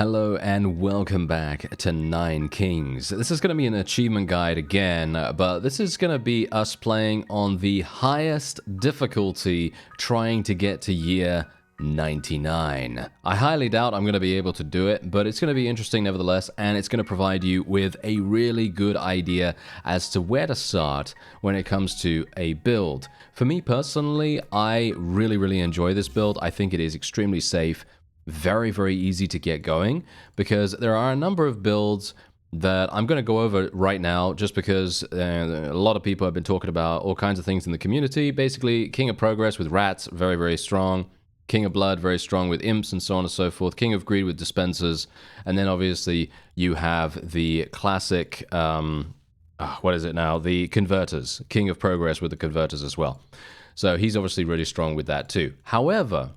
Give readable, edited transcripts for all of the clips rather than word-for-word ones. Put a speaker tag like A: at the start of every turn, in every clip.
A: Hello and welcome back to Nine Kings. This is going to be an achievement guide again, but this is going to be us playing on the highest difficulty, trying to get to year 99. I highly doubt I'm going to be able to do it, but it's going to be interesting nevertheless, and it's going to provide you with a really good idea as to where to start when it comes to a build. For me personally, I really enjoy this build. I think it is extremely safe. Very easy to get going, because there are a number of builds that I'm going to go over right now just because a lot of people have been talking about all kinds of things in the community. Basically, King of Progress with rats, very strong. King of Blood, very strong with imps and so on and so forth. King of Greed with dispensers. And then obviously you have the classic, what is it now? The converters. King of Progress with the converters as well. So he's obviously really strong with that too. However,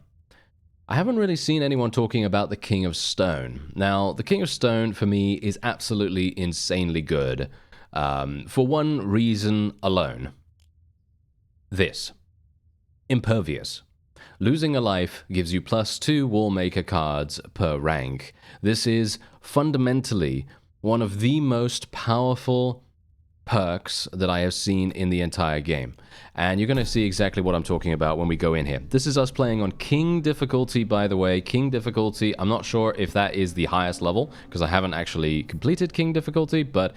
A: I haven't really seen anyone talking about the King of Stone. Now, the King of Stone, for me, is absolutely insanely good. For one reason alone. This. Impervious. Losing a life gives you +2 Wallmaker cards per rank. This is fundamentally one of the most powerful perks that I have seen in the entire game. And you're going to see exactly what I'm talking about when we go in here. This is us playing on King difficulty, by the way. King difficulty, I'm not sure if that is the highest level, because I haven't actually completed King difficulty, but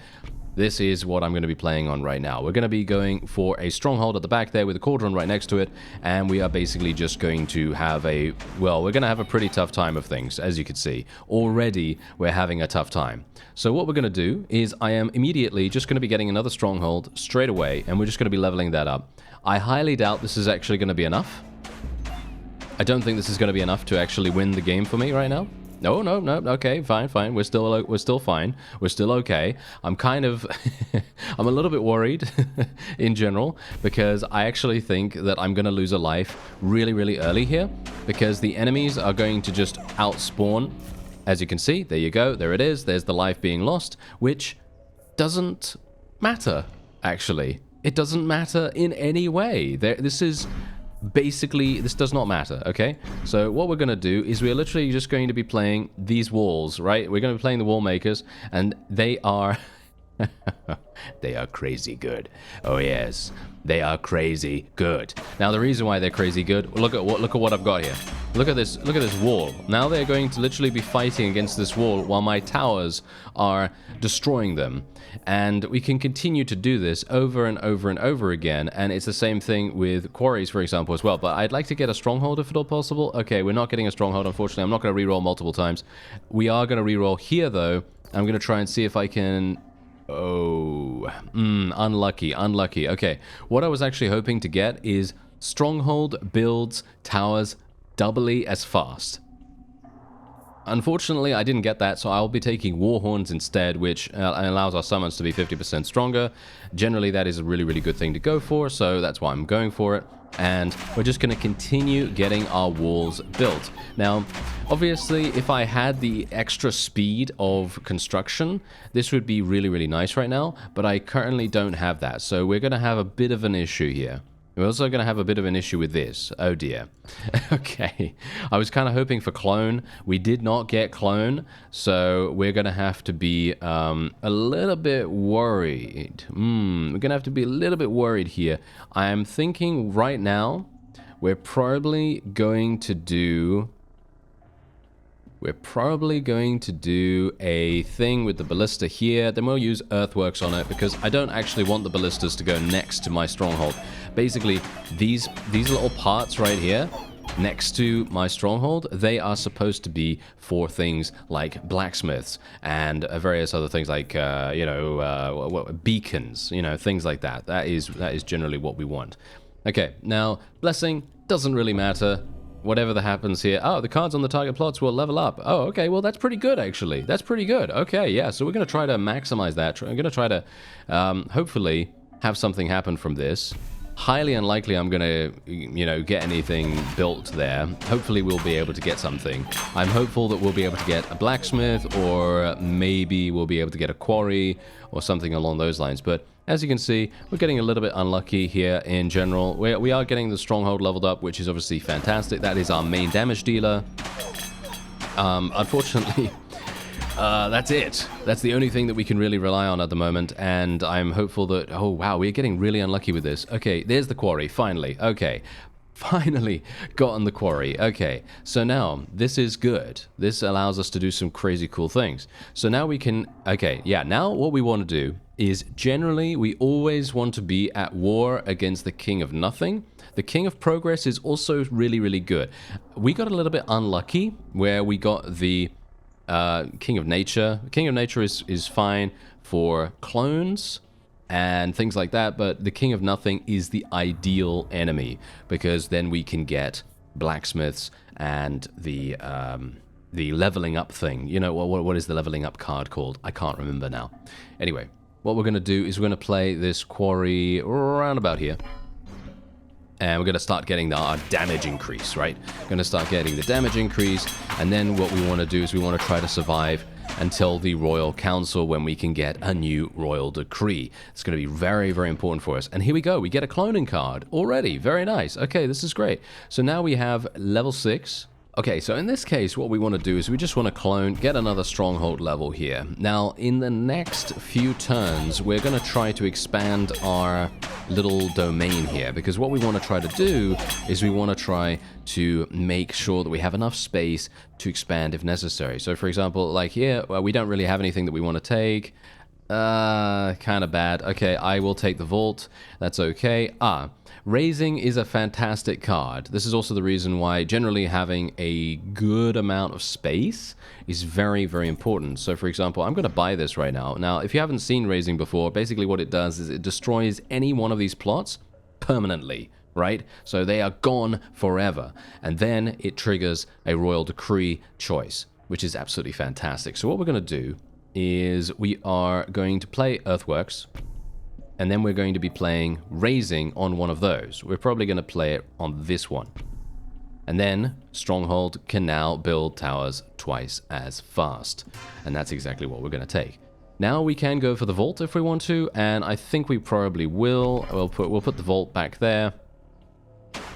A: this is what I'm going to be playing on right now. We're going to be going for a stronghold at the back there with a cauldron right next to it, and we are basically just going to have a, well, we're going to have a pretty tough time of things, as you can see. Already, we're having a tough time. So what we're going to do is I am immediately just going to be getting another stronghold straight away, and we're just going to be leveling that up. I highly doubt this is actually going to be enough. I don't think this is going to be enough to actually win the game for me right now. No, okay, fine. We're still fine. We're still okay. I'm kind of, I'm a little bit worried in general, because I actually think that I'm going to lose a life really early here, because the enemies are going to just outspawn. As you can see, there you go, there it is. There's the life being lost, which doesn't matter, actually. It doesn't matter in any way. This is... Basically, this does not matter, okay? So what we're going to do is we're literally just going to be playing these walls, right? We're going to be playing the wall makers, and they are... they are crazy good. Oh yes, they are crazy good. Now the reason why they're crazy good, look at what I've got here. Look at this wall. Now they're going to literally be fighting against this wall while my towers are destroying them. And we can continue to do this over and over again, and it's the same thing with quarries, for example, as well. But I'd like to get a stronghold if at all possible. Okay, we're not getting a stronghold, unfortunately. I'm not going to reroll multiple times. We are going to reroll here, though. I'm going to try and see if I can... Oh, unlucky. Okay, what I was actually hoping to get is stronghold builds towers doubly as fast. Unfortunately, I didn't get that, so I'll be taking Warhorns instead, which allows our summons to be 50% stronger. Generally, that is a really good thing to go for, so that's why I'm going for it. And we're just going to continue getting our walls built. Now, obviously, if I had the extra speed of construction, this would be really nice right now, but I currently don't have that, so we're going to have a bit of an issue here. We're also going to have a bit of an issue with this. Oh dear. Okay. I was kind of hoping for clone. We did not get clone, so we're going to have to be a little bit worried. We're going to have to be a little bit worried here. I am thinking right now we're probably going to do... We're probably going to do a thing with the ballista here. Then we'll use earthworks on it, because I don't actually want the ballistas to go next to my stronghold. Basically, these little parts right here, next to my stronghold, they are supposed to be for things like blacksmiths and various other things like, beacons, things like that. That is generally what we want. Okay, now, blessing doesn't really matter. Whatever that happens here. Oh, the cards on the target plots will level up. Oh, okay, well, that's pretty good, actually. That's pretty good. Okay, yeah, so we're going to try to maximize that. I'm going to try to, hopefully, have something happen from this. Highly unlikely I'm going to, get anything built there. Hopefully we'll be able to get something. I'm hopeful that we'll be able to get a blacksmith, or maybe we'll be able to get a quarry, or something along those lines. But as you can see, we're getting a little bit unlucky here in general. We are getting the stronghold leveled up, which is obviously fantastic. That is our main damage dealer. Unfortunately, that's it. That's the only thing that we can really rely on at the moment, and I'm hopeful that... Oh, wow, we're getting really unlucky with this. Okay, there's the quarry, finally. Okay, finally gotten the quarry. Okay, so now, this is good. This allows us to do some crazy cool things. So now we can... Okay, yeah, now what we want to do is generally we always want to be at war against the King of Nothing. The King of Progress is also really, really good. We got a little bit unlucky where we got the King of Nature. King of Nature is fine for clones and things like that, but the King of Nothing is the ideal enemy because then we can get blacksmiths and the leveling up thing. You know, what is the leveling up card called? I can't remember now. Anyway, what we're going to do is we're going to play this quarry around about here. And we're going to start getting our damage increase, right? Going to start getting the damage increase, and then what we want to do is we want to try to survive until the Royal Council when we can get a new Royal Decree. It's going to be very, very important for us. And here we go. We get a cloning card already. Very nice. Okay, this is great. So now we have level 6. Okay, so in this case, what we want to do is we just want to clone, get another stronghold level here. Now, in the next few turns, we're going to try to expand our little domain here, because what we want to try to do is we want to try to make sure that we have enough space to expand if necessary. So, for example, like here, well, we don't really have anything that we want to take. Kind of bad. Okay, I will take the vault. That's okay. Raising is a fantastic card. This is also the reason why generally having a good amount of space is very, very important. So, for example, I'm going to buy this right now. Now, if you haven't seen Raising before, basically what it does is it destroys any one of these plots permanently, right? So they are gone forever. And then it triggers a Royal Decree choice, which is absolutely fantastic. So what we're going to do is we are going to play Earthworks, and then we're going to be playing Raising on one of those. We're probably going to play it on this one. And then Stronghold can now build towers twice as fast. And that's exactly what we're going to take. Now we can go for the Vault if we want to, and I think we probably will. We'll put the Vault back there.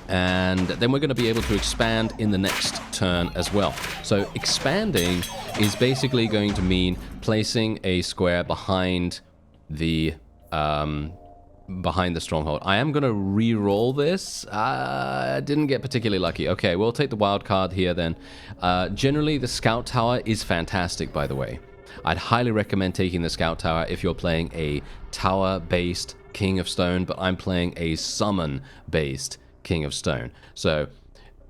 A: And then we're going to be able to expand in the next turn as well. So expanding is basically going to mean placing a square behind the stronghold. I am going to re-roll this. I didn't get particularly lucky. Okay, we'll take the wild card here then. Generally, the Scout Tower is fantastic, by the way. I'd highly recommend taking the Scout Tower if you're playing a tower-based King of Stone, but I'm playing a summon-based King of Stone. So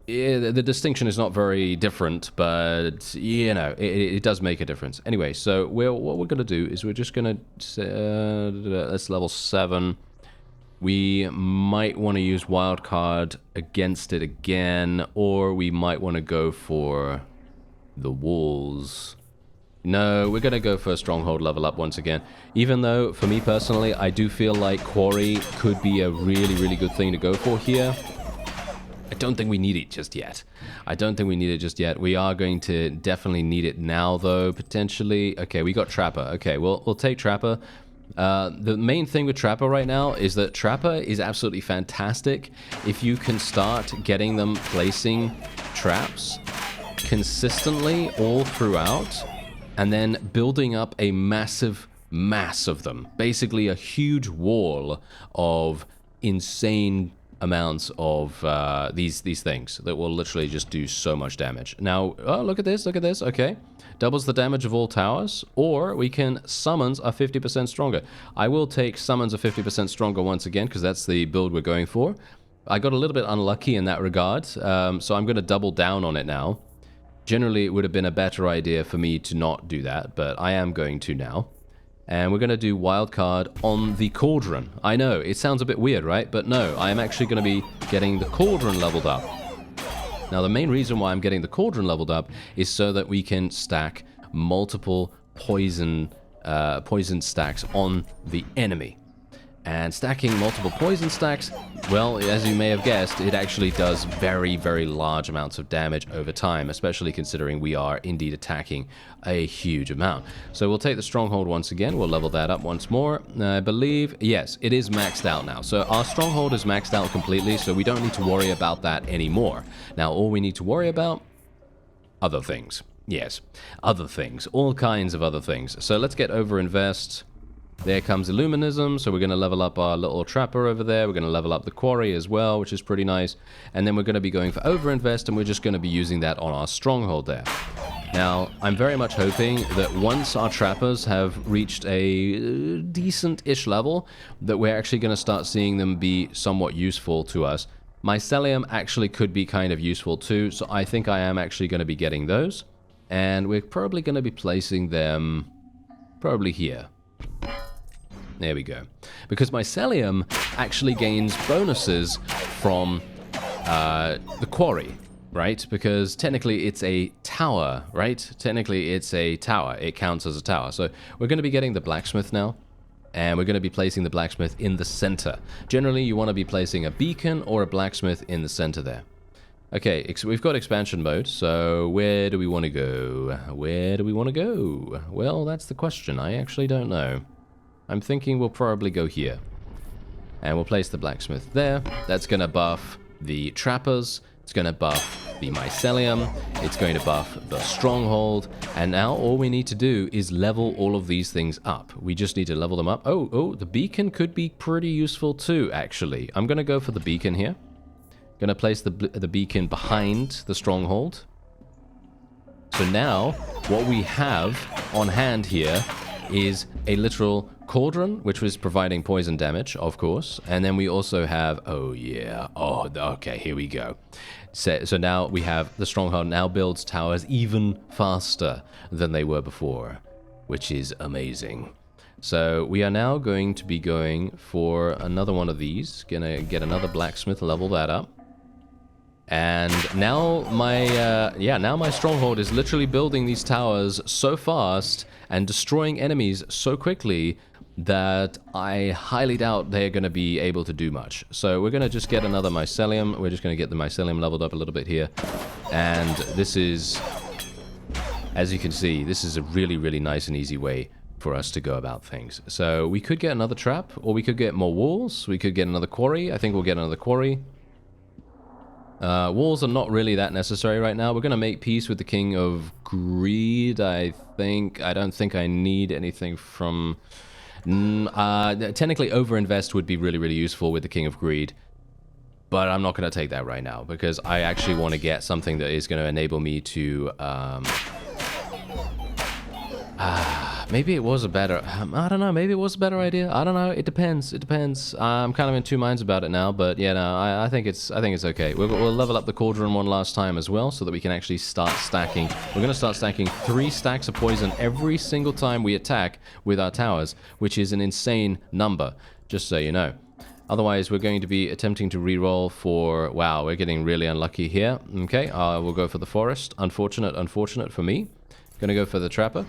A: the distinction is not very different, but you know, it does make a difference. Anyway, so what we're going to do is we're just going to let's level 7. We might want to use wildcard against it again, or we might want to go for the walls. No, we're going to go for a stronghold level up once again. Even though, for me personally, I do feel like quarry could be a really, really good thing to go for here. I don't think we need it just yet. I don't think we need it just yet. We are going to definitely need it now, though, potentially. Okay, we got Trapper. Okay, we'll take Trapper. The main thing with Trapper right now is that Trapper is absolutely fantastic if you can start getting them placing traps consistently all throughout, and then building up a massive mass of them. Basically a huge wall of insane amounts of these things that will literally just do so much damage. Now, oh, look at this, okay. Doubles the damage of all towers, or we can summons are 50% stronger. I will take summons are 50% stronger once again, because that's the build we're going for. I got a little bit unlucky in that regard, so I'm going to double down on it now. Generally, it would have been a better idea for me to not do that, but I am going to now. And we're going to do wildcard on the Cauldron. I know, it sounds a bit weird, right? But no, I am actually going to be getting the Cauldron leveled up. Now, the main reason why I'm getting the Cauldron leveled up is so that we can stack multiple poison stacks on the enemy. And stacking multiple poison stacks, well, as you may have guessed, it actually does very, very large amounts of damage over time, especially considering we are indeed attacking a huge amount. So we'll take the Stronghold once again, we'll level that up once more. I believe, yes, it is maxed out now. So our Stronghold is maxed out completely, so we don't need to worry about that anymore. Now, all we need to worry about, other things. Yes, other things, all kinds of other things. So let's get overinvest. There comes Illuminism, so we're going to level up our little trapper over there. We're going to level up the quarry as well, which is pretty nice. And then we're going to be going for overinvest, and we're just going to be using that on our stronghold there. Now, I'm very much hoping that once our trappers have reached a decent-ish level, that we're actually going to start seeing them be somewhat useful to us. Mycelium actually could be kind of useful too, so I think I am actually going to be getting those. And we're probably going to be placing them probably here. There we go. Because mycelium actually gains bonuses from the quarry, right? Because technically it's a tower, right? Technically it's a tower. It counts as a tower. So we're going to be getting the blacksmith now. And we're going to be placing the blacksmith in the center. Generally, you want to be placing a beacon or a blacksmith in the center there. Okay, we've got expansion mode, so where do we want to go? Where do we want to go? Well, that's the question. I actually don't know. I'm thinking we'll probably go here. And we'll place the blacksmith there. That's going to buff the trappers. It's going to buff the mycelium. It's going to buff the stronghold. And now all we need to do is level all of these things up. We just need to level them up. Oh, the beacon could be pretty useful too, actually. I'm going to go for the beacon here. Going to place the beacon behind the stronghold. So now what we have on hand here is a literal cauldron, which was providing poison damage, of course. And then we also have, oh yeah, oh, okay, here we go. So now we have the stronghold now builds towers even faster than they were before, which is amazing. So we are now going to be going for another one of these. Gonna get another blacksmith, level that up. And now my stronghold is literally building these towers so fast and destroying enemies so quickly that I highly doubt they're going to be able to do much. So we're going to just get another mycelium. We're just going to get the mycelium leveled up a little bit here. And this is, as you can see, this is a really, really nice and easy way for us to go about things. So we could get another trap, or we could get more walls. We could get another quarry. I think we'll get another quarry. Walls are not really that necessary right now. We're going to make peace with the King of Greed, I think. I don't think I need anything from... technically, overinvest would be really, really useful with the King of Greed. But I'm not going to take that right now, because I actually want to get something that is going to enable me to... maybe it was a better... I don't know, maybe it was a better idea. I don't know, it depends, it depends. I'm kind of in two minds about it now, but yeah, no, I think it's okay. We'll level up the cauldron one last time as well, so that we can actually start stacking. We're going to start stacking 3 stacks of poison every single time we attack with our towers, which is an insane number, just so you know. Otherwise, we're going to be attempting to reroll for... Wow, we're getting really unlucky here. Okay, we'll go for the forest. Unfortunate for me. Gonna go for the trapper.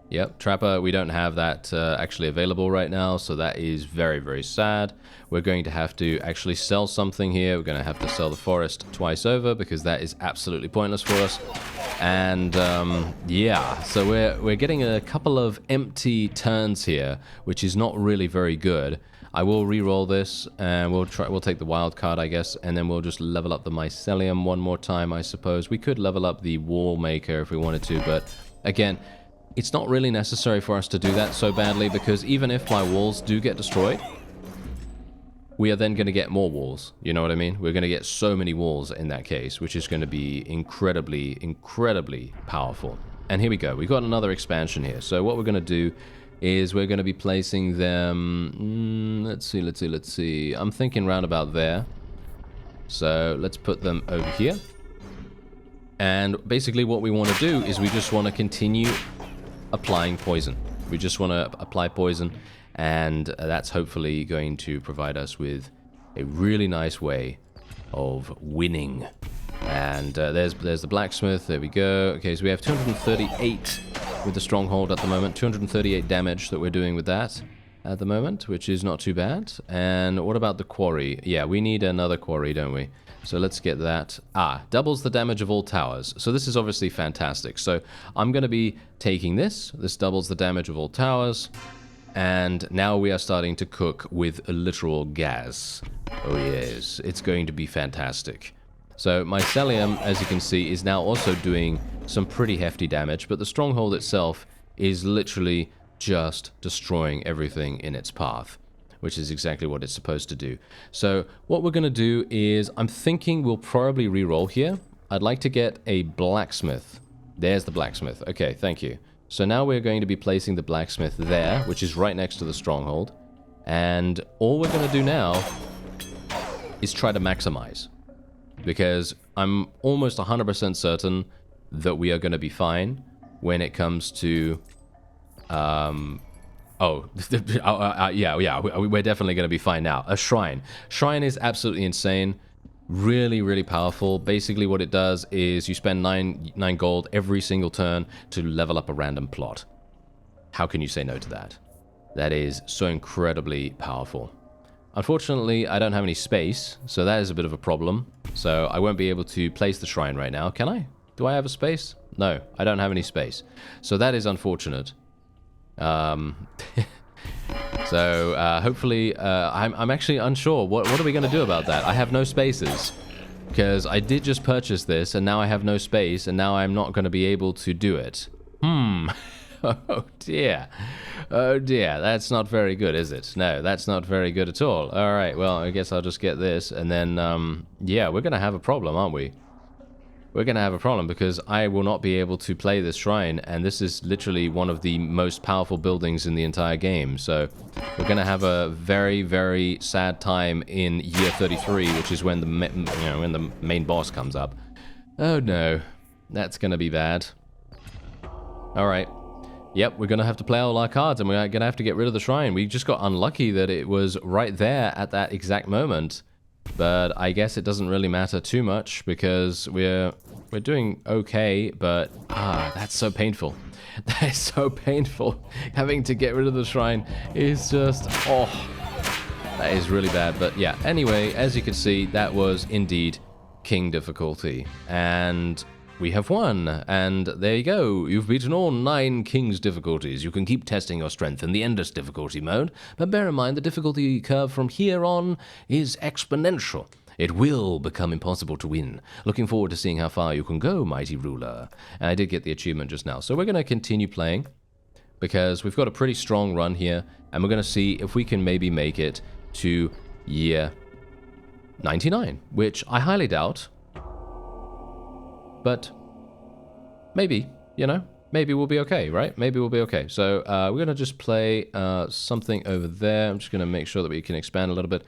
A: Yep, Trapper, we don't have that actually available right now, so that is very, very sad. We're going to have to actually sell something here. We're going to have to sell the forest twice over, because that is absolutely pointless for us. And, yeah, so we're getting a couple of empty turns here, which is not really very good. I will re-roll this, and we'll take the wild card, I guess, and then we'll just level up the mycelium one more time, I suppose. We could level up the wall maker if we wanted to, but, again... It's not really necessary for us to do that so badly, because even if my walls do get destroyed, we are then going to get more walls. You know what I mean? We're going to get so many walls in that case, which is going to be incredibly, incredibly powerful. And here we go. We've got another expansion here. So what we're going to do is we're going to be placing them... let's see. I'm thinking round about there. So let's put them over here. And basically what we want to do is we just want to continue... applying poison. We just want to apply poison, and that's hopefully going to provide us with a really nice way of winning. And there's the blacksmith. There we go. Okay, so we have 238 with the stronghold at the moment. 238 damage that we're doing with that at the moment, which is not too bad. And what about the quarry? Yeah, we need another quarry, don't we? So let's get that. Doubles the damage of all towers. So this is obviously fantastic. So I'm going to be taking this. This doubles the damage of all towers. And now we are starting to cook with a literal gas. Oh yes, it's going to be fantastic. So mycelium, as you can see, is now also doing some pretty hefty damage, but the stronghold itself is literally just destroying everything in its path, which is exactly what it's supposed to do. So what we're going to do is, I'm thinking we'll probably re-roll here. I'd like to get a blacksmith. There's the blacksmith. Okay, thank you. So now we're going to be placing the blacksmith there, which is right next to the stronghold. And all we're going to do now is try to maximize. Because I'm almost 100% certain that we are going to be fine when it comes to... yeah, we're definitely going to be fine now. A shrine. Shrine is absolutely insane. Really, really powerful. Basically what it does is you spend 9 gold every single turn to level up a random plot. How can you say no to that? That is so incredibly powerful. Unfortunately, I don't have any space, so that is a bit of a problem. So I won't be able to place the shrine right now. Can I? Do I have a space? No, I don't have any space. So that is unfortunate. Hopefully, I'm actually unsure. What are we going to do about that? I have no spaces. Because I did just purchase this, and now I have no space, and now I'm not going to be able to do it. Oh dear. Oh dear. That's not very good, is it? No, that's not very good at all. Alright, well, I guess I'll just get this, and then, yeah, we're going to have a problem, aren't we? We're going to have a problem because I will not be able to play this shrine, and this is literally one of the most powerful buildings in the entire game. So we're going to have a very, very sad time in year 33, which is when when the main boss comes up. Oh no, that's going to be bad. All right. Yep, we're going to have to play all our cards, and we're going to have to get rid of the shrine. We just got unlucky that it was right there at that exact moment. But I guess it doesn't really matter too much because we're doing okay, but that's so painful. That is so painful. Having to get rid of the shrine is just that is really bad. But yeah, anyway, as you can see, that was indeed King difficulty, and we have won, and there you go. You've beaten all 9 King's difficulties. You can keep testing your strength in the endless difficulty mode, but bear in mind the difficulty curve from here on is exponential. It will become impossible to win. Looking forward to seeing how far you can go, mighty ruler. And I did get the achievement just now, so we're going to continue playing, because we've got a pretty strong run here, and we're going to see if we can maybe make it to year 99, which I highly doubt. But maybe, maybe we'll be okay, right? Maybe we'll be okay. So we're going to just play something over there. I'm just going to make sure that we can expand a little bit.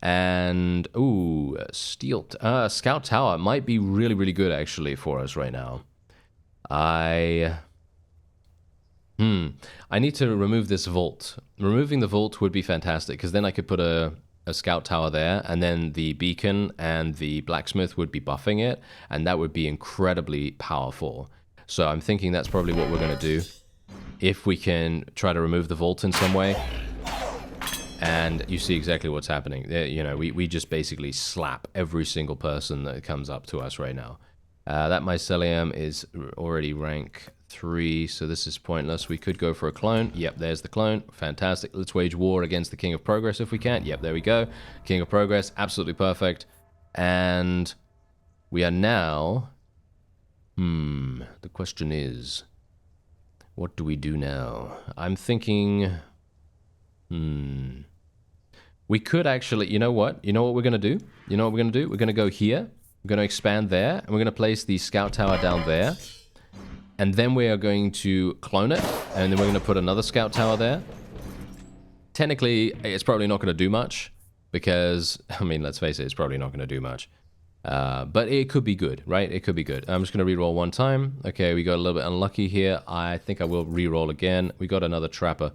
A: And, ooh, Scout Tower might be really, really good, actually, for us right now. I need to remove this vault. Removing the vault would be fantastic, because then I could put a Scout Tower there, and then the beacon and the blacksmith would be buffing it, and that would be incredibly powerful. So I'm thinking that's probably what we're going to do, if we can try to remove the vault in some way. And you see exactly what's happening. We just basically slap every single person that comes up to us right now. That mycelium is already rank 3, so this is pointless. We could go for a clone. Yep, there's the clone. Fantastic. Let's wage war against the King of Progress if we can. Yep, there we go. King of Progress, absolutely perfect. And we are now... the question is, what do we do now? I'm thinking... We could actually... You know what? You know what we're going to do? You know what we're going to do? We're going to go here. We're going to expand there. And we're going to place the Scout Tower down there. And then we are going to clone it, and then we're going to put another Scout Tower there. Technically, it's probably not going to do much, because, I mean, let's face it, it's probably not going to do much. But it could be good, right? It could be good. I'm just going to reroll one time. Okay, we got a little bit unlucky here. I think I will reroll again. We got another Trapper.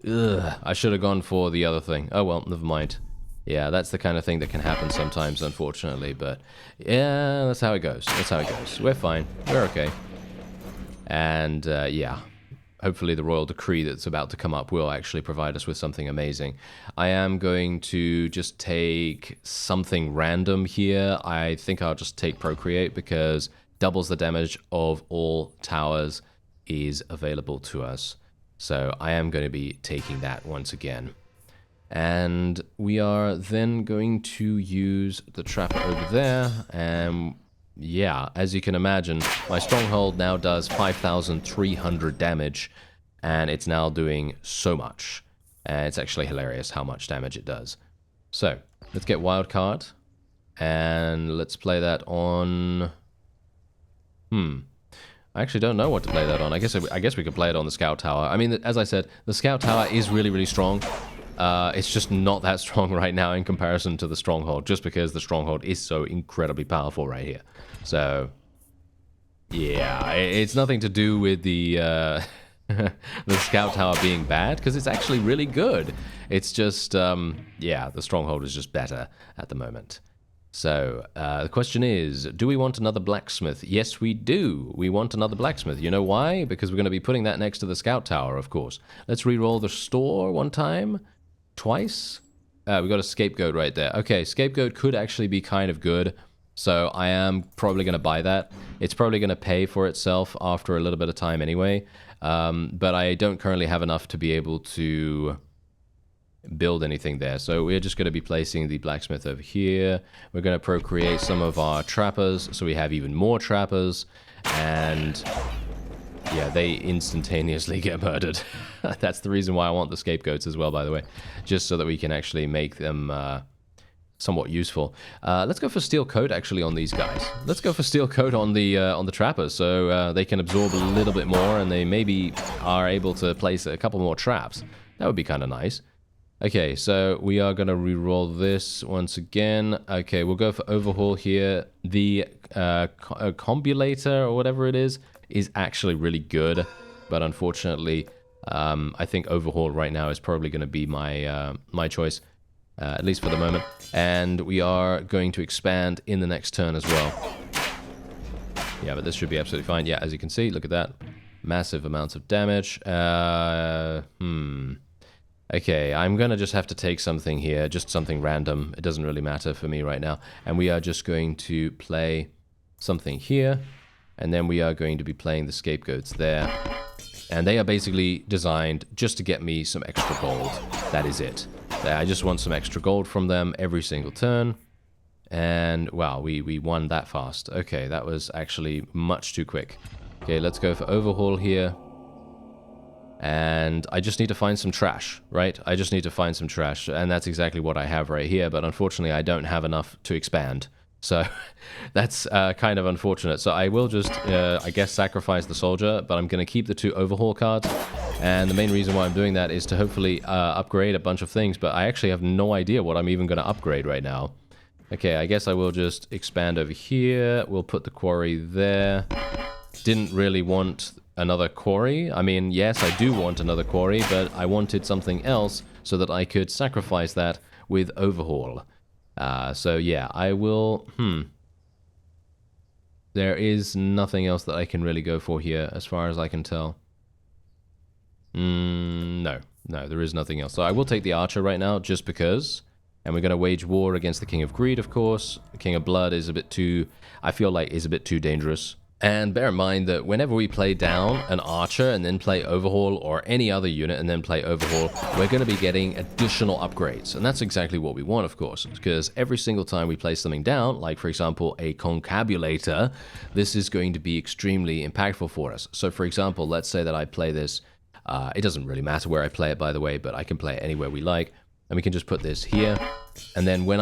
A: Ugh, I should have gone for the other thing. Oh, well, never mind. Yeah, that's the kind of thing that can happen sometimes, unfortunately. But, yeah, that's how it goes. That's how it goes. We're fine. We're okay. And, yeah, hopefully the royal decree that's about to come up will actually provide us with something amazing. I am going to just take something random here. I think I'll just take Procreate, because doubles the damage of all towers is available to us. So I am going to be taking that once again. And we are then going to use the trapper over there. And yeah, as you can imagine, my stronghold now does 5,300 damage. And it's now doing so much. And it's actually hilarious how much damage it does. So, let's get wildcard. And let's play that on... I actually don't know what to play that on. I guess we could play it on the Scout Tower. I mean, as I said, the Scout Tower is really, really strong. It's just not that strong right now in comparison to the Stronghold, just because the Stronghold is so incredibly powerful right here. So, yeah, it's nothing to do with the the Scout Tower being bad, because it's actually really good. It's just, yeah, the Stronghold is just better at the moment. So, the question is, do we want another blacksmith? Yes, we do. We want another blacksmith. You know why? Because we're going to be putting that next to the Scout Tower, of course. Let's re-roll the store one time. Twice. We got a scapegoat right there. Okay, scapegoat could actually be kind of good. So, I am probably going to buy that. It's probably going to pay for itself after a little bit of time anyway. But I don't currently have enough to be able to build anything there. So we're just going to be placing the blacksmith over here. We're going to procreate some of our trappers, so we have even more trappers. And yeah, they instantaneously get murdered. That's the reason why I want the scapegoats as well, by the way. Just so that we can actually make them somewhat useful. Let's go for steel coat actually on these guys. Let's go for steel coat on the trappers, so they can absorb a little bit more, and they maybe are able to place a couple more traps. That would be kind of nice. Okay, so we are going to re-roll this once again. Okay, we'll go for overhaul here. The combulator, or whatever it is actually really good. But unfortunately, I think overhaul right now is probably going to be my my choice, at least for the moment. And we are going to expand in the next turn as well. Yeah, but this should be absolutely fine. Yeah, as you can see, look at that. Massive amounts of damage. Okay, I'm going to just have to take something here, just something random. It doesn't really matter for me right now. And we are just going to play something here, and then we are going to be playing the scapegoats there. And they are basically designed just to get me some extra gold. That is it. I just want some extra gold from them every single turn. And, wow, we won that fast. Okay, that was actually much too quick. Okay, let's go for overhaul here. And I just need to find some trash, right? I just need to find some trash, and that's exactly what I have right here, but unfortunately I don't have enough to expand. So that's kind of unfortunate. So I will just, I guess, sacrifice the soldier, but I'm going to keep the 2 overhaul cards. And the main reason why I'm doing that is to hopefully upgrade a bunch of things, but I actually have no idea what I'm even going to upgrade right now. Okay, I guess I will just expand over here. We'll put the quarry there. Didn't really want another quarry. I mean, yes, I do want another quarry, but I wanted something else so that I could sacrifice that with overhaul. So yeah, I will... There is nothing else that I can really go for here, as far as I can tell. No, there is nothing else. So I will take the archer right now, just because. And we're going to wage war against the King of Greed, of course. The King of Blood is a bit too... I feel like is a bit too dangerous. And bear in mind that whenever we play down an archer and then play overhaul, or any other unit and then play overhaul, we're going to be getting additional upgrades. And that's exactly what we want, of course, because every single time we play something down, like for example a concabulator, this is going to be extremely impactful for us. So for example, let's say that I play this, it doesn't really matter where I play it, by the way, but I can play it anywhere we like. And we can just put this here. And then when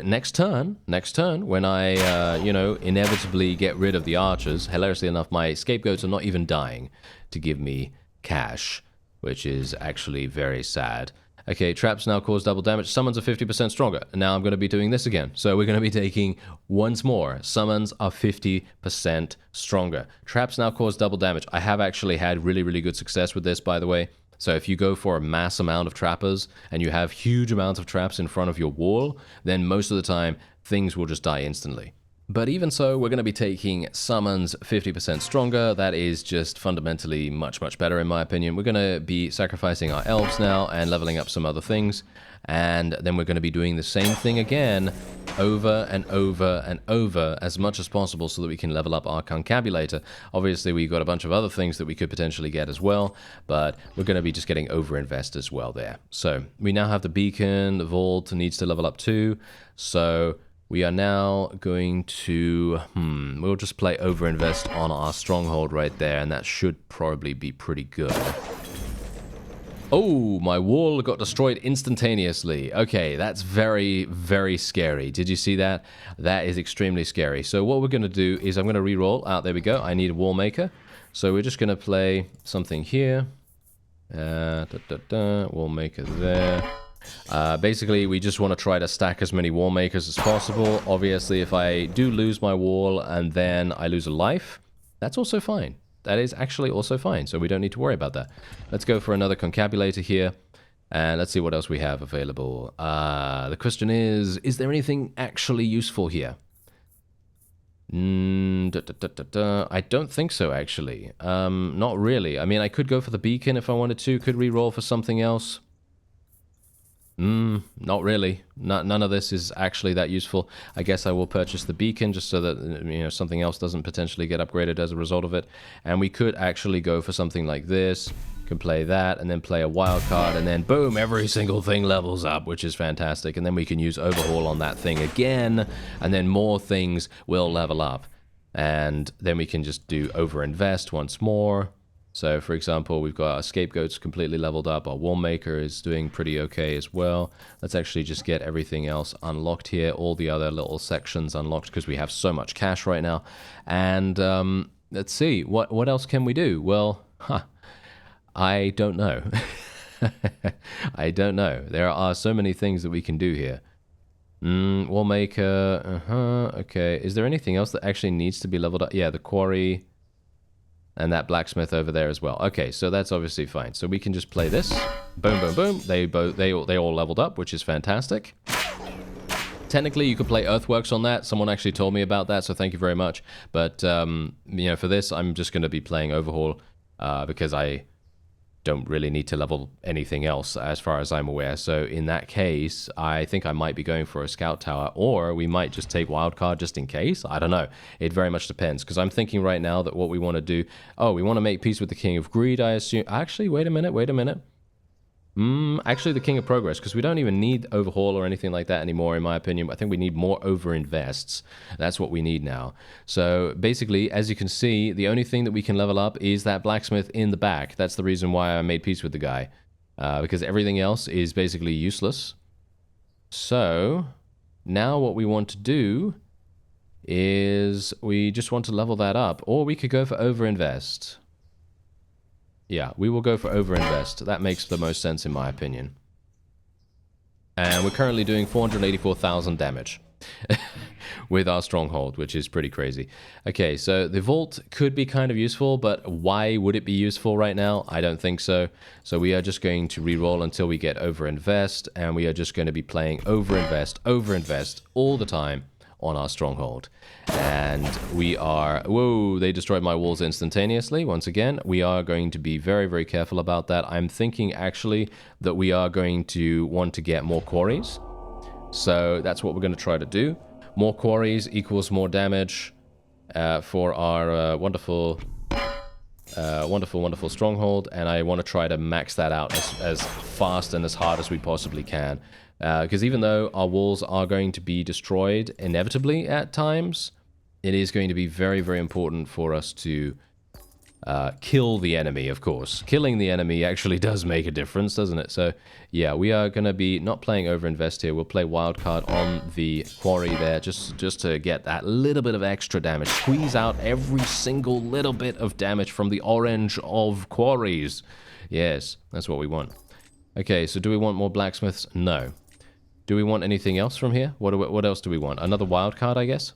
A: next turn, when I, you know, inevitably get rid of the archers, hilariously enough, my scapegoats are not even dying to give me cash, which is actually very sad. Okay, traps now cause double damage. Summons are 50% stronger. And now I'm going to be doing this again. So we're going to be taking once more. Summons are 50% stronger. Traps now cause double damage. I have actually had really, really good success with this, by the way. So if you go for a mass amount of trappers and you have huge amounts of traps in front of your wall, then most of the time things will just die instantly. But even so, we're going to be taking summons 50% stronger. That is just fundamentally much, much better in my opinion. We're going to be sacrificing our elves now and leveling up some other things. And then we're going to be doing the same thing again over and over and over as much as possible so that we can level up our concabulator. Obviously, we've got a bunch of other things that we could potentially get as well, but we're going to be just getting overinvest as well there. So we now have the beacon, the vault needs to level up too. So we are now going to, we'll just play overinvest on our stronghold right there, and that should probably be pretty good. Oh, my wall got destroyed instantaneously. Okay, that's very, very scary. Did you see that? That is extremely scary. So what we're going to do is I'm going to re-roll. There we go. I need a wall maker. So we're just going to play something here. Wall maker there. Basically, we just want to try to stack as many wall makers as possible. Obviously, if I do lose my wall and then I lose a life, that's also fine. That is actually also fine, so we don't need to worry about that. Let's go for another concabulator here, and let's see what else we have available. The question is there anything actually useful here? I don't think so, actually. Not really. I mean, I could go for the beacon if I wanted to. Could re-roll for something else. Not really. None of this is actually that useful. I guess I will purchase the beacon just so that, you know, something else doesn't potentially get upgraded as a result of it. And we could actually go for something like this. Can play that and then play a wild card and then boom, every single thing levels up, which is fantastic. And then we can use overhaul on that thing again, and then more things will level up. And then we can just do overinvest once more. So, for example, we've got our scapegoats completely leveled up. Our wall maker is doing pretty okay as well. Let's actually just get everything else unlocked here. All the other little sections unlocked because we have so much cash right now. And let's see, what else can we do? Well, I don't know. I don't know. There are so many things that we can do here. Wall maker, okay. Is there anything else that actually needs to be leveled up? Yeah, the quarry. And that blacksmith over there as well. Okay, so that's obviously fine. So we can just play this. Boom, boom, boom. They all leveled up, which is fantastic. Technically, you could play earthworks on that. Someone actually told me about that, so thank you very much. But, you know, for this, I'm just going to be playing overhaul because I don't really need to level anything else as far as I'm aware. So in that case, I think I might be going for a scout tower, or we might just take wildcard just in case. I don't know. It very much depends, because I'm thinking right now that what we want to do, we want to make peace with the King of Greed, I assume. Actually, wait a minute. Actually, the King of Progress, because we don't even need overhaul or anything like that anymore, in my opinion. I think we need more overinvests. That's what we need now. So basically, as you can see, the only thing that we can level up is that blacksmith in the back. That's the reason why I made peace with the guy, because everything else is basically useless. So now what we want to do is we just want to level that up, or we could go for overinvest. Yeah, we will go for overinvest. That makes the most sense in my opinion. And we're currently doing 484,000 damage with our stronghold, which is pretty crazy. Okay, so the vault could be kind of useful, but why would it be useful right now? I don't think so. So we are just going to re-roll until we get overinvest, and we are just going to be playing overinvest all the time on our stronghold. And we are, whoa, they destroyed my walls instantaneously. Once again, we are going to be very, very careful about that. I'm thinking actually that we are going to want to get more quarries. So that's what we're going to try to do. More quarries equals more damage for our wonderful stronghold. And I want to try to max that out as fast and as hard as we possibly can. Because even though our walls are going to be destroyed inevitably at times, it is going to be very, very important for us to kill the enemy, of course. Killing the enemy actually does make a difference, doesn't it? So, yeah, we are going to be not playing overinvest here. We'll play wildcard on the quarry there just to get that little bit of extra damage. Squeeze out every single little bit of damage from the orange of quarries. Yes, that's what we want. Okay, so do we want more blacksmiths? No. Do we want anything else from here? What else do we want? Another wild card, I guess?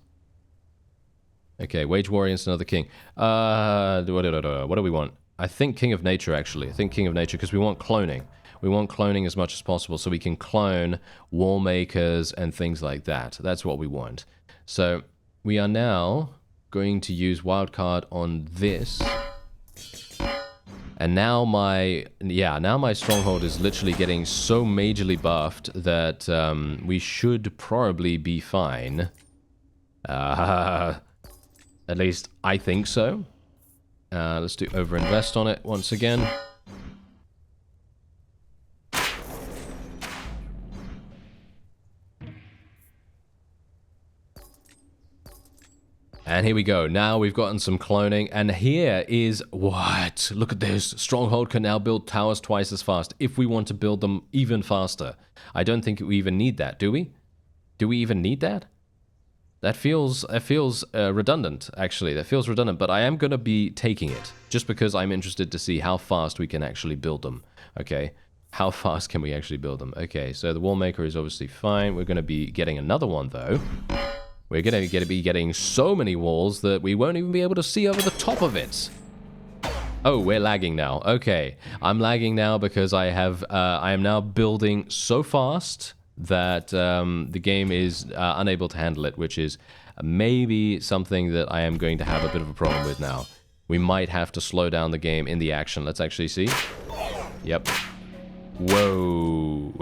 A: Okay, Wage Warrior and another king. What do we want? I think King of Nature, actually. I think King of Nature, because we want cloning. We want cloning as much as possible, so we can clone wall makers and things like that. That's what we want. So, we are now going to use wildcard on this. And now my stronghold is literally getting so majorly buffed that we should probably be fine. At least I think so. Let's do overinvest on it once again. And here we go. Now we've gotten some cloning. And here is what? Look at this. Stronghold can now build towers twice as fast if we want to build them even faster. I don't think we even need that, do we? Do we even need that? That feels redundant, actually. That feels redundant, but I am going to be taking it just because I'm interested to see how fast we can actually build them. Okay, how fast can we actually build them? Okay, so the wall maker is obviously fine. We're going to be getting another one, though. We're going to be getting so many walls that we won't even be able to see over the top of it. Oh, we're lagging now. Okay, I'm lagging now because I am now building so fast that the game is unable to handle it, which is maybe something that I am going to have a bit of a problem with now. We might have to slow down the game in the action. Let's actually see. Yep. Whoa.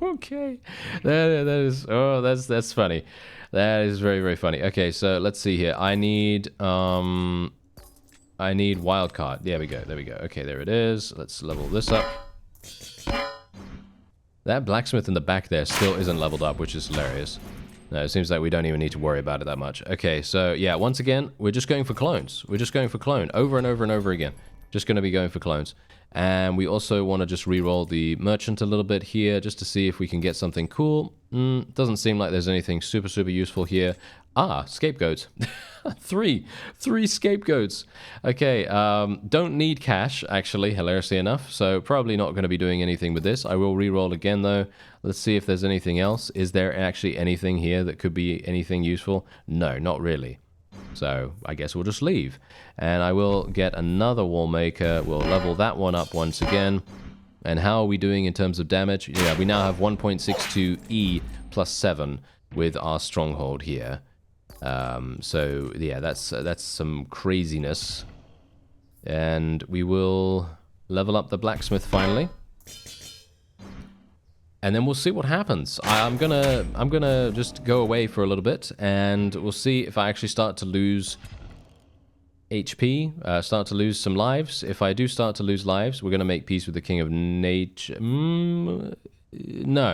A: Okay. That is... Oh, that's funny. That is very, very funny. Okay, so let's see here. I need wildcard. There we go. There we go. Okay, there it is. Let's level this up. That blacksmith in the back there still isn't leveled up, which is hilarious. No, it seems like we don't even need to worry about it that much. Okay, so yeah, once again, we're just going for clones. We're just going for clone over and over and over again. Just going to be going for clones. And we also want to just re-roll the merchant a little bit here just to see if we can get something cool. Doesn't seem like there's anything super, super useful here. Ah, scapegoats. Three scapegoats. Okay, don't need cash, actually, hilariously enough. So probably not going to be doing anything with this. I will re-roll again, though. Let's see if there's anything else. Is there actually anything here that could be anything useful? No, not really. So I guess we'll just leave. And I will get another wall maker. We'll level that one up once again. And how are we doing in terms of damage? Yeah, we now have 1.62 E plus 7 with our stronghold here. So yeah, that's some craziness. And we will level up the blacksmith finally. And then we'll see what happens. I'm gonna just go away for a little bit, and we'll see if I actually start to lose HP, start to lose some lives. If I do start to lose lives, we're gonna make peace with the King of Nature. No,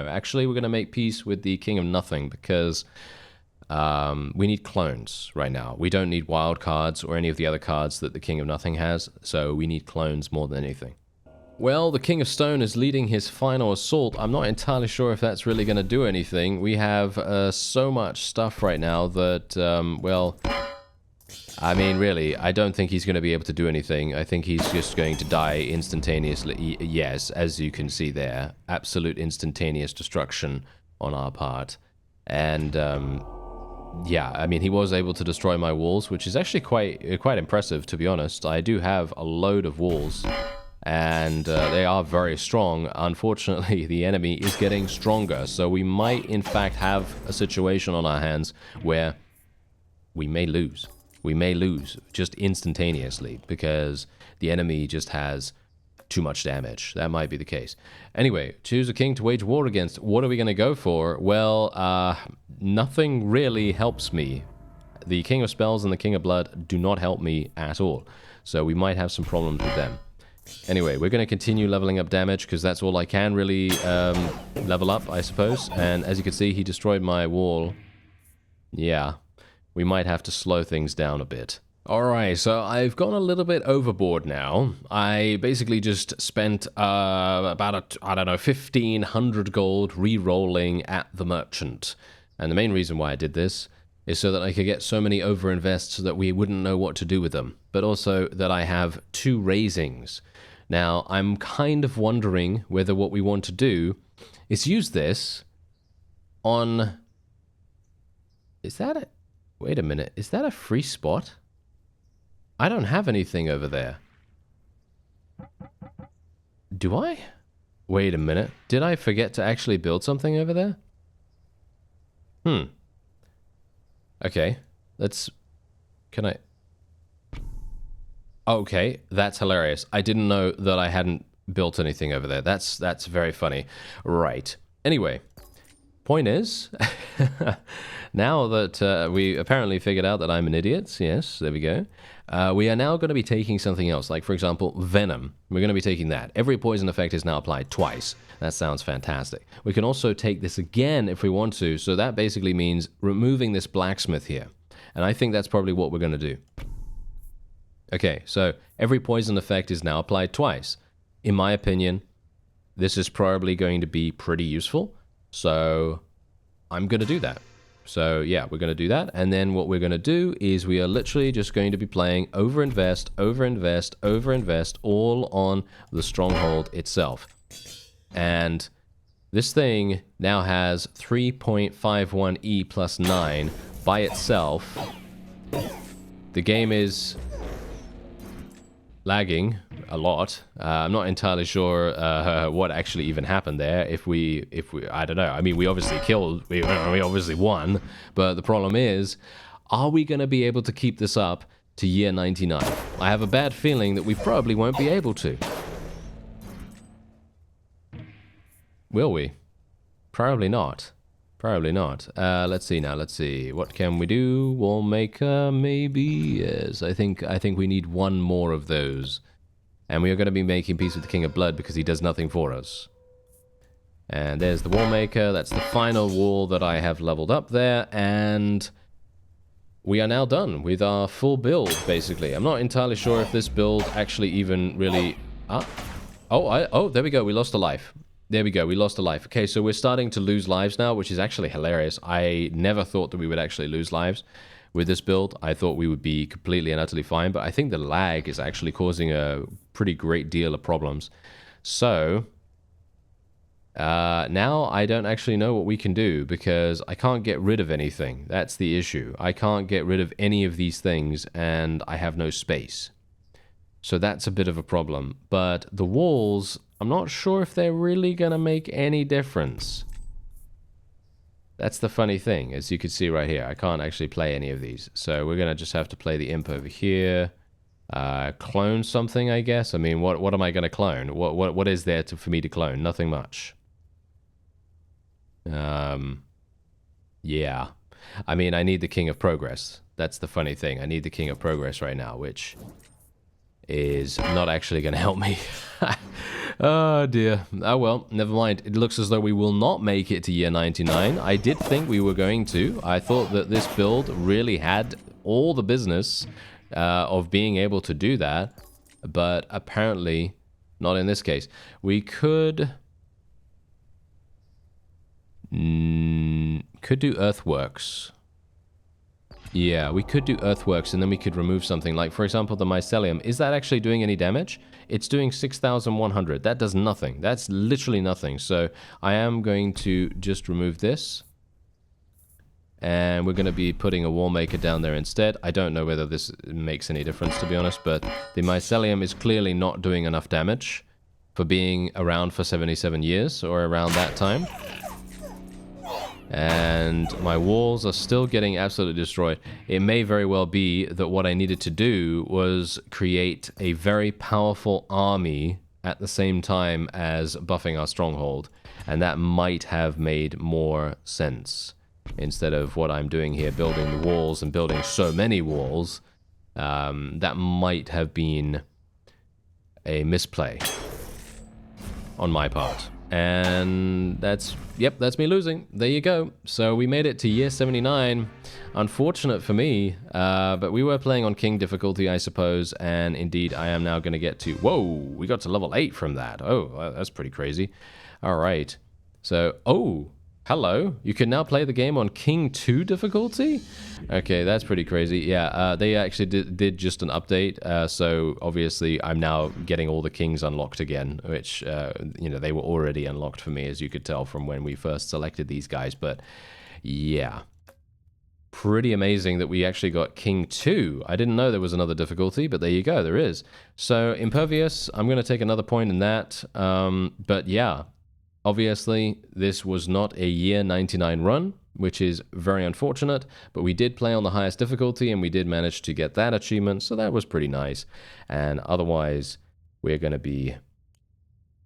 A: actually, we're gonna make peace with the King of Nothing because we need clones right now. We don't need wild cards or any of the other cards that the King of Nothing has, so we need clones more than anything. Well, the King of Stone is leading his final assault. I'm not entirely sure if that's really going to do anything. We have so much stuff right now that, well, I mean, really, I don't think he's going to be able to do anything. I think he's just going to die instantaneously. Yes, as you can see there, absolute instantaneous destruction on our part. And, yeah, I mean, he was able to destroy my walls, which is actually quite impressive, to be honest. I do have a load of walls. And they are very strong. Unfortunately, the enemy is getting stronger, so we might in fact have a situation on our hands where we may lose. We may lose just instantaneously because the enemy just has too much damage. That might be the case. Anyway, choose a king to wage war against. What are we going to go for? Well, nothing really helps me. The King of Spells and the King of Blood do not help me at all, so we might have some problems with them. Anyway, we're going to continue leveling up damage because that's all I can really level up, I suppose. And as you can see, he destroyed my wall. Yeah, we might have to slow things down a bit. Alright, so I've gone a little bit overboard now. I basically just spent about, I don't know, 1,500 gold re-rolling at the merchant. And the main reason why I did this is so that I could get so many overinvests that we wouldn't know what to do with them. But also that I have 2 raisings. Now, I'm kind of wondering whether what we want to do is use this on... Is that a... Wait a minute. Is that a free spot? I don't have anything over there. Do I? Wait a minute. Did I forget to actually build something over there? Okay, let's... Can I... Okay, that's hilarious. I didn't know that I hadn't built anything over there. That's very funny. Right. Anyway, point is, now that we apparently figured out that I'm an idiot, yes, there we go, we are now going to be taking something else, like, for example, Venom. We're going to be taking that. Every poison effect is now applied twice. That sounds fantastic. We can also take this again if we want to, so that basically means removing this blacksmith here. And I think that's probably what we're going to do. Okay, so every poison effect is now applied twice. In my opinion, this is probably going to be pretty useful, so I'm going to do that. So yeah, we're going to do that, and then what we're going to do is we are literally just going to be playing overinvest, overinvest, overinvest, all on the stronghold itself. And this thing now has 3.51E plus 9 by itself. The game is lagging a lot. I'm not entirely sure what actually even happened there. If we, I don't know. I mean, we obviously killed, we obviously won, but the problem is, are we going to be able to keep this up to year 99? I have a bad feeling that we probably won't be able to. Will we? Probably not. Probably not. Let's see now. Let's see. What can we do? Wall maker, maybe. Yes, I think we need one more of those, and we are going to be making peace with the King of Blood because he does nothing for us. And there's the wall maker. That's the final wall that I have leveled up there, and we are now done with our full build. Basically, I'm not entirely sure if this build actually even really. Oh, there we go. We lost a life. There we go, we lost a life. Okay, so we're starting to lose lives now, which is actually hilarious. I never thought that we would actually lose lives with this build. I thought we would be completely and utterly fine, but I think the lag is actually causing a pretty great deal of problems. So, now I don't actually know what we can do, because I can't get rid of anything. That's the issue. I can't get rid of any of these things, and I have no space. So that's a bit of a problem. But the walls, I'm not sure if they're really going to make any difference. That's the funny thing, as you can see right here. I can't actually play any of these. So we're going to just have to play the imp over here. Clone something, I guess. I mean, what am I going to clone? What is there for me to clone? Nothing much. Yeah. I mean, I need the King of Progress. That's the funny thing. I need the King of Progress right now, which is not actually going to help me. Oh dear. Oh well, never mind. It looks as though we will not make it to year 99. I did think we were going to. I thought that this build really had all the business of being able to do that, but apparently not in this case. We could do earthworks. Yeah, we could do earthworks, and then we could remove something. Like, for example, the mycelium. Is that actually doing any damage? It's doing 6,100. That does nothing. That's literally nothing. So I am going to just remove this. And we're going to be putting a wall maker down there instead. I don't know whether this makes any difference, to be honest, but the mycelium is clearly not doing enough damage for being around for 77 years, or around that time. And my walls are still getting absolutely destroyed. It may very well be that what I needed to do was create a very powerful army at the same time as buffing our stronghold, and that might have made more sense instead of what I'm doing here, building the walls and building so many walls. That might have been a misplay on my part. And that's, yep, that's me losing. There you go. So we made it to year 79. Unfortunate for me, but we were playing on King difficulty, I suppose, and indeed I am now going to get to, whoa, we got to level 8 from that. Oh, that's pretty crazy. All right. So, oh, hello. You can now play the game on King 2 difficulty? Okay, that's pretty crazy. Yeah, they actually did just an update, so obviously I'm now getting all the kings unlocked again, which, you know, they were already unlocked for me, as you could tell from when we first selected these guys, but yeah. Pretty amazing that we actually got King 2. I didn't know there was another difficulty, but there you go, there is. So, Impervious, I'm going to take another point in that, but yeah. Obviously, this was not a year 99 run, which is very unfortunate, but we did play on the highest difficulty and we did manage to get that achievement, so that was pretty nice. And otherwise, we're going to be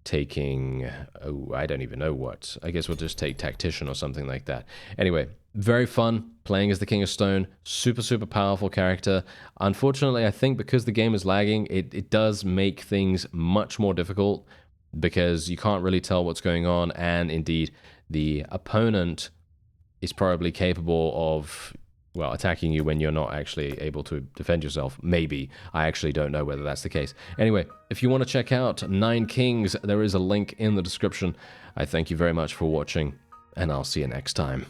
A: taking, oh, I don't even know what. I guess we'll just take Tactician or something like that. Anyway, very fun playing as the King of Stone. Super, super powerful character. Unfortunately, I think because the game is lagging, it does make things much more difficult because you can't really tell what's going on, and indeed, the opponent is probably capable of, well, attacking you when you're not actually able to defend yourself. Maybe. I actually don't know whether that's the case. Anyway, if you want to check out 9 Kings, there is a link in the description. I thank you very much for watching, and I'll see you next time.